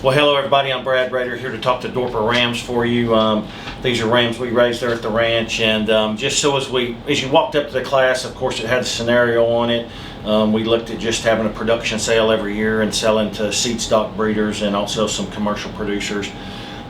Well, hello everybody, I'm Brad Rader here to talk to Dorper Rams for you. These are rams we raised there at the ranch, and just so as you walked up to the class, of course it had a scenario on it. We looked at just having a production sale every year and selling to seed stock breeders and also some commercial producers.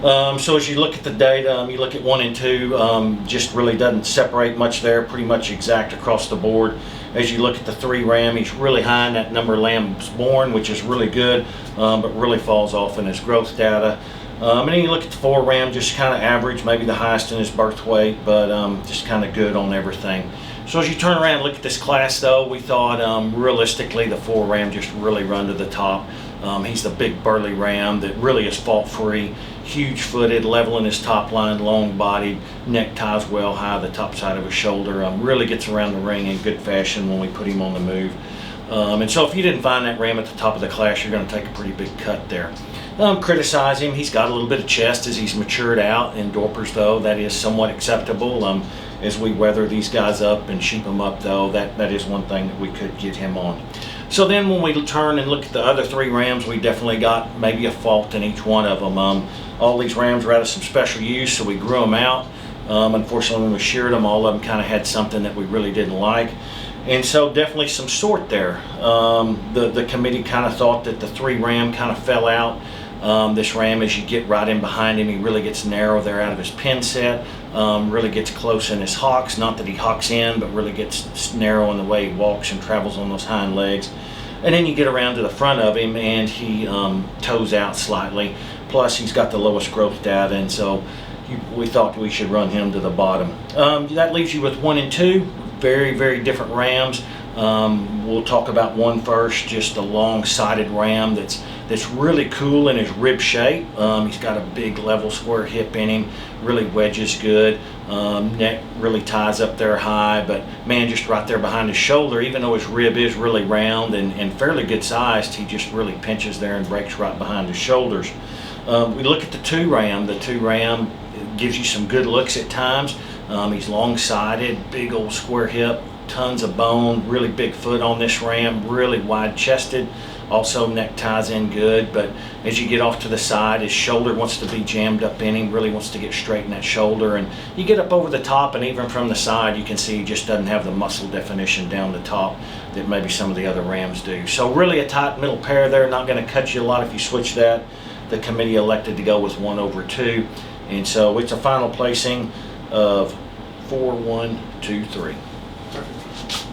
So as you look at the data, you look at 1 and 2, just really doesn't separate much there, pretty much exact across the board. As you look at the 3 ram, he's really high in that number of lambs born, which is really good, but really falls off in his growth data. And then you look at the 4 ram, just kind of average, maybe the highest in his birth weight, but just kind of good on everything. So as you turn around and look at this class though, we thought realistically the 4 ram just really run to the top. He's the big burly ram that really is fault free, huge footed, level in his top line, long bodied, neck ties well high, the top side of his shoulder, really gets around the ring in good fashion when we put him on the move. And so if you didn't find that ram at the top of the class, you're going to take a pretty big cut there. Criticize him, he's got a little bit of chest as he's matured out. In Dorpers though, that is somewhat acceptable. As we weather these guys up and sheep them up though, that is one thing that we could get him on. So then when we turn and look at the other 3 rams, we definitely got maybe a fault in each one of them. All these rams were out of some special use, so we grew them out. Unfortunately, when we sheared them, all of them kind of had something that we really didn't like. And so definitely some sort there. The committee kind of thought that the 3 ram kind of fell out. This ram, as you get right in behind him, he really gets narrow there out of his pin set, really gets close in his hocks, not that he hocks in, but really gets narrow in the way he walks and travels on those hind legs. And then you get around to the front of him and he toes out slightly, plus he's got the lowest growth data, and so we thought we should run him to the bottom. That leaves you with 1 and 2, very, very different rams. We'll talk about 1 first, just a long-sided ram that's really cool in his rib shape. He's got a big level square hip in him, really wedges good. Neck really ties up there high, but man, just right there behind his shoulder, even though his rib is really round and fairly good sized, he just really pinches there and breaks right behind his shoulders. We look at the 2 ram. The 2 ram gives you some good looks at times. He's long-sided, big old square hip, tons of bone, really big foot on this ram, really wide chested, also neck ties in good, but as you get off to the side, his shoulder wants to be jammed up in him, really wants to get straight in that shoulder, and you get up over the top and even from the side you can see he just doesn't have the muscle definition down the top that maybe some of the other rams do. So really a tight middle pair there, not going to cut you a lot if you switch that. The committee elected to go with 1 over 2, and so it's a final placing of 4, 1, 2, 3.